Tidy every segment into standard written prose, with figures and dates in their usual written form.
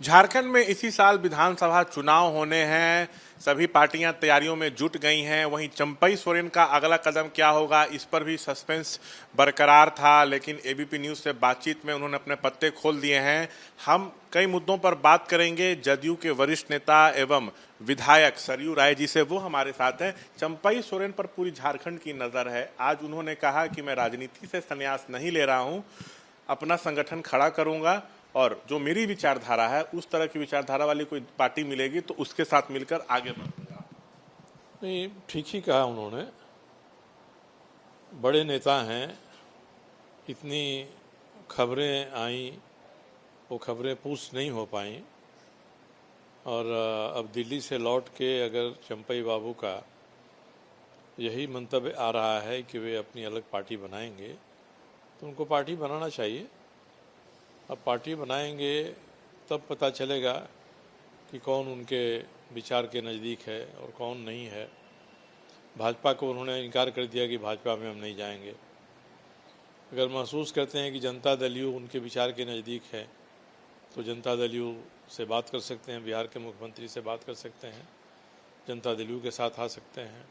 झारखंड में इसी साल विधानसभा चुनाव होने हैं। सभी पार्टियां तैयारियों में जुट गई हैं। वहीं चंपई सोरेन का अगला कदम क्या होगा, इस पर भी सस्पेंस बरकरार था, लेकिन एबीपी न्यूज़ से बातचीत में उन्होंने अपने पत्ते खोल दिए हैं। हम कई मुद्दों पर बात करेंगे। जदयू के वरिष्ठ नेता एवं विधायक सरयू राय जी से, वो हमारे साथ हैं। चंपई सोरेन पर पूरी झारखंड की नज़र है। आज उन्होंने कहा कि मैं राजनीति से संन्यास नहीं ले रहा हूं, अपना संगठन खड़ा करूंगा और जो मेरी विचारधारा है उस तरह की विचारधारा वाली कोई पार्टी मिलेगी तो उसके साथ मिलकर आगे बढ़ूंगा। नहीं, ठीक ही कहा उन्होंने। बड़े नेता हैं, इतनी खबरें आई, वो खबरें पुष्ट नहीं हो पाई और अब दिल्ली से लौट के अगर चंपई बाबू का यही मंतव्य आ रहा है कि वे अपनी अलग पार्टी बनाएंगे तो उनको पार्टी बनाना चाहिए। अब पार्टी बनाएंगे तब पता चलेगा कि कौन उनके विचार के नज़दीक है और कौन नहीं है। भाजपा को उन्होंने इनकार कर दिया कि भाजपा में हम नहीं जाएंगे। अगर महसूस करते हैं कि जनता दल यू उनके विचार के नज़दीक है तो जनता दल यू से बात कर सकते हैं, बिहार के मुख्यमंत्री से बात कर सकते हैं, जनता दल यू के साथ आ सकते हैं,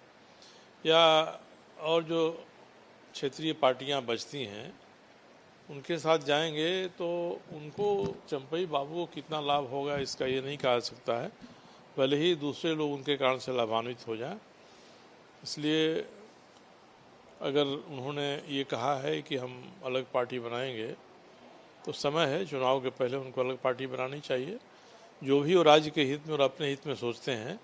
या और जो क्षेत्रीय पार्टियां बचती हैं उनके साथ जाएंगे तो उनको चंपई बाबू को कितना लाभ होगा इसका ये नहीं कहा सकता है, भले ही दूसरे लोग उनके कारण से लाभान्वित हो जाएं। इसलिए अगर उन्होंने ये कहा है कि हम अलग पार्टी बनाएंगे तो समय है, चुनाव के पहले उनको अलग पार्टी बनानी चाहिए। जो भी वो राज्य के हित में और अपने हित में सोचते हैं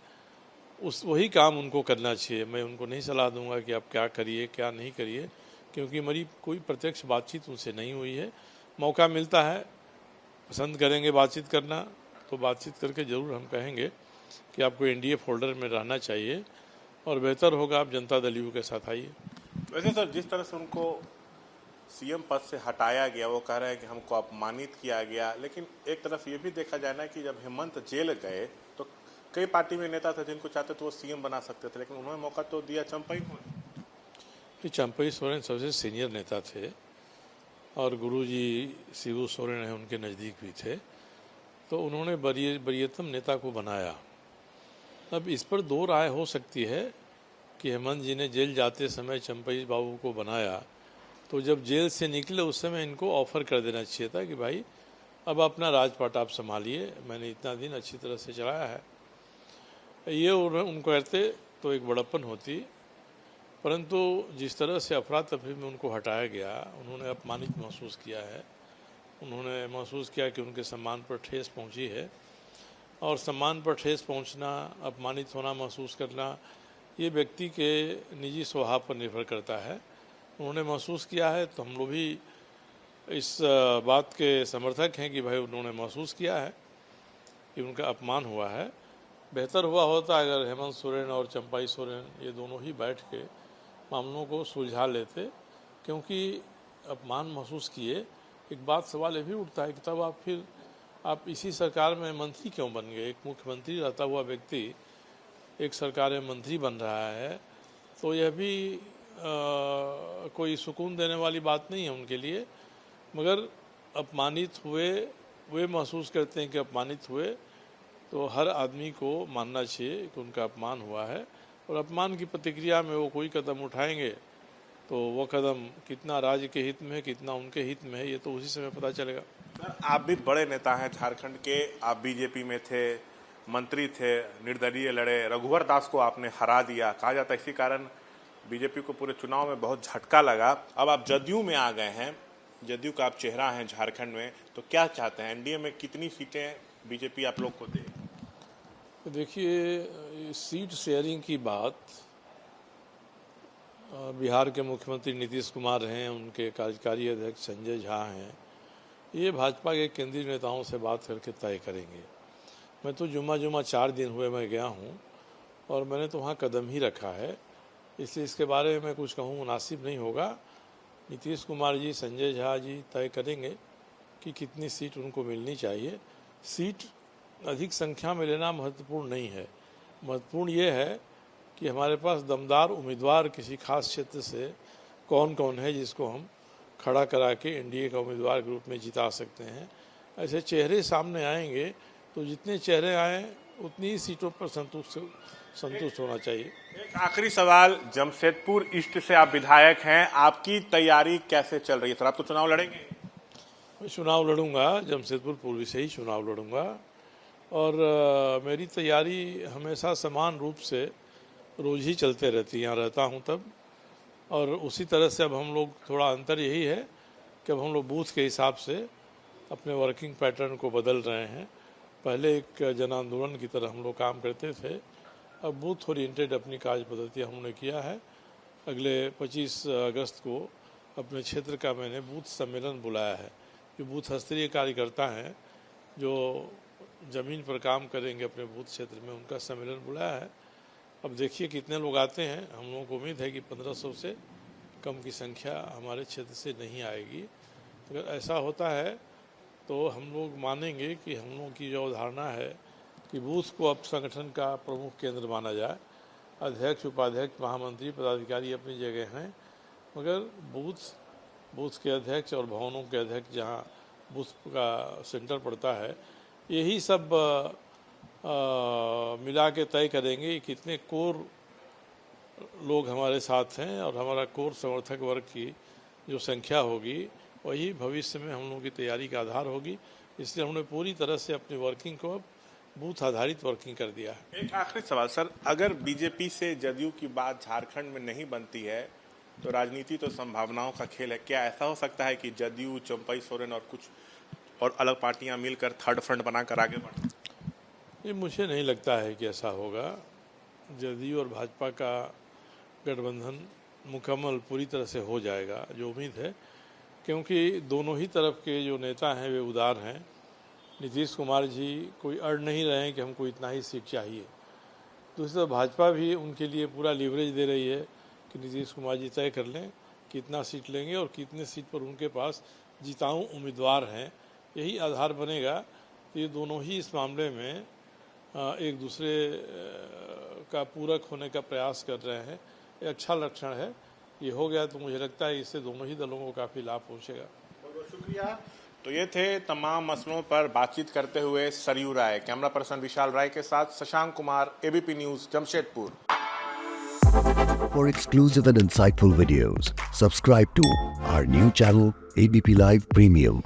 वही काम उनको करना चाहिए। मैं उनको नहीं सलाह दूंगा कि आप क्या करिए क्या नहीं करिए, क्योंकि मेरी कोई प्रत्यक्ष बातचीत उनसे नहीं हुई है। मौका मिलता है, पसंद करेंगे बातचीत करना तो बातचीत करके ज़रूर हम कहेंगे कि आपको एनडीए फोल्डर में रहना चाहिए और बेहतर होगा आप जनता दल यू के साथ आइए। वैसे सर, जिस तरह से उनको सीएम पद से हटाया गया, वो कह रहे हैं कि हमको अपमानित किया गया, लेकिन एक तरफ ये भी देखा जाए ना कि जब हेमंत जेल गए तो कई पार्टी में नेता थे जिनको चाहते तो वो सीएम बना सकते थे, लेकिन उन्होंने मौका तो दिया चंपई को। चंपई सोरेन सबसे सीनियर नेता थे और गुरुजी शिबू सोरेन है उनके नज़दीक भी थे, तो उन्होंने वरीयतम नेता को बनाया। अब इस पर दो राय हो सकती है कि हेमंत जी ने जेल जाते समय चंपई बाबू को बनाया तो जब जेल से निकले उस समय इनको ऑफ़र कर देना चाहिए था कि भाई अब अपना राजपाट आप संभालिए, मैंने इतना दिन अच्छी तरह से चलाया है। ये उनको कहते तो एक बड़प्पन होती, परंतु जिस तरह से अफरा तफरी में उनको हटाया गया, उन्होंने अपमानित महसूस किया है। उन्होंने महसूस किया कि उनके सम्मान पर ठेस पहुंची है और सम्मान पर ठेस पहुंचना, अपमानित होना महसूस करना, ये व्यक्ति के निजी स्वभाव पर निर्भर करता है। उन्होंने महसूस किया है तो हम लोग भी इस बात के समर्थक हैं कि भाई उन्होंने महसूस किया है कि उनका अपमान हुआ है। बेहतर हुआ होता अगर हेमंत सोरेन और चंपई सोरेन ये दोनों ही बैठ के मामलों को सुलझा लेते, क्योंकि अपमान महसूस किए। एक बात सवाल ये भी उठता है कि तब आप इसी सरकार में मंत्री क्यों बन गए? एक मुख्यमंत्री रहता हुआ व्यक्ति एक सरकार में मंत्री बन रहा है तो यह भी कोई सुकून देने वाली बात नहीं है उनके लिए। मगर अपमानित हुए, वे महसूस करते हैं कि अपमानित हुए, तो हर आदमी को मानना चाहिए कि उनका अपमान हुआ है और अपमान की प्रतिक्रिया में वो कोई कदम उठाएंगे तो वो कदम कितना राज्य के हित में है, कितना उनके हित में है, ये तो उसी समय पता चलेगा। सर, आप भी बड़े नेता हैं झारखंड के। आप बीजेपी में थे, मंत्री थे, निर्दलीय लड़े, रघुवर दास को आपने हरा दिया। कहा जाता है इसी कारण बीजेपी को पूरे चुनाव में बहुत झटका लगा। अब आप जदयू में आ गए हैं, जदयू का आप चेहरा हैं झारखंड में, तो क्या चाहते हैं? एनडीए में कितनी सीटें बीजेपी आप लोग को दे? देखिए, सीट शेयरिंग की बात बिहार के मुख्यमंत्री नीतीश कुमार हैं, उनके कार्यकारी अध्यक्ष संजय झा हैं, ये भाजपा के केंद्रीय नेताओं से बात करके तय करेंगे। मैं तो जुम्मा 4 दिन हुए मैं गया हूँ और मैंने तो वहाँ कदम ही रखा है, इसलिए इसके बारे में मैं कुछ कहूँ मुनासिब नहीं होगा। नीतीश कुमार जी, संजय झा जी तय करेंगे कि कितनी सीट उनको मिलनी चाहिए। सीट अधिक संख्या में लेना महत्वपूर्ण नहीं है, महत्वपूर्ण ये है कि हमारे पास दमदार उम्मीदवार किसी खास क्षेत्र से कौन कौन है जिसको हम खड़ा करा के एनडीए का उम्मीदवार के रूप में जिता सकते हैं। ऐसे चेहरे सामने आएंगे तो जितने चेहरे आए उतनी ही सीटों पर संतुष्ट होना चाहिए। एक आखिरी सवाल, जमशेदपुर ईस्ट से आप विधायक हैं, आपकी तैयारी कैसे चल रही है सर? आप तो चुनाव लड़ेंगे? मैं चुनाव लड़ूंगा, जमशेदपुर पूर्वी से ही चुनाव लड़ूंगा और मेरी तैयारी हमेशा समान रूप से रोज़ ही चलते रहती है, यहाँ रहता हूँ तब। और उसी तरह से अब हम लोग थोड़ा अंतर यही है कि अब हम लोग बूथ के हिसाब से अपने वर्किंग पैटर्न को बदल रहे हैं। पहले एक जन आंदोलन की तरह हम लोग काम करते थे, अब बूथ ओरिएंटेड अपनी कार्य पद्धति हमने किया है। अगले 25 अगस्त को अपने क्षेत्र का मैंने बूथ सम्मेलन बुलाया है। जो बूथ स्तरीय कार्यकर्ता हैं जो ज़मीन पर काम करेंगे अपने बूथ क्षेत्र में, उनका सम्मेलन बुलाया है। अब देखिए कितने लोग आते हैं। हम लोगों को उम्मीद है कि 1500 से कम की संख्या हमारे क्षेत्र से नहीं आएगी। अगर ऐसा होता है तो हम लोग मानेंगे कि हम लोगों की जो अवधारणा है कि बूथ को अब संगठन का प्रमुख केंद्र माना जाए। अध्यक्ष, उपाध्यक्ष, महामंत्री, पदाधिकारी अपनी जगह हैं, मगर बूथ के अध्यक्ष और भवनों के अध्यक्ष जहाँ बूथ का सेंटर पड़ता है, यही सब मिला के तय करेंगे कि कितने कोर लोग हमारे साथ हैं और हमारा कोर समर्थक वर्ग की जो संख्या होगी वही भविष्य में हम लोगों की तैयारी का आधार होगी। इसलिए हमने पूरी तरह से अपनी वर्किंग को अब बूथ आधारित वर्किंग कर दिया है। एक आखिरी सवाल सर, अगर बीजेपी से जदयू की बात झारखंड में नहीं बनती है तो राजनीति तो संभावनाओं का खेल है। क्या ऐसा हो सकता है कि जदयू, चंपई सोरेन और कुछ और अलग पार्टियां मिलकर थर्ड फ्रंट बनाकर आगे बढ़ें? ये मुझे नहीं लगता है कि ऐसा होगा। जदयू और भाजपा का गठबंधन मुकम्मल पूरी तरह से हो जाएगा, जो उम्मीद है, क्योंकि दोनों ही तरफ के जो नेता हैं वे उदार हैं। नीतीश कुमार जी कोई अड़ नहीं रहे हैं कि हमको इतना ही सीट चाहिए। दूसरी तरफ भाजपा भी उनके लिए पूरा लीवरेज दे रही है कि नीतीश कुमार जी तय कर लें कितना सीट लेंगे और कितने सीट पर उनके पास जिताऊ उम्मीदवार हैं। यही आधार बनेगा। ये दोनों ही इस मामले में एक दूसरे का पूरक होने का प्रयास कर रहे हैं। ये अच्छा लक्षण है। ये हो गया तो मुझे लगता है इससे दोनों ही दलों को काफ़ी लाभ पहुंचेगा। बहुत बहुत शुक्रिया। तो ये थे तमाम मसलों पर बातचीत करते हुए सरयू राय। कैमरा पर्सन विशाल राय के साथ Shashank Kumar, ABP news, Jamshedpur. For exclusive and insightful videos, subscribe to our new channel ABP Live Premium.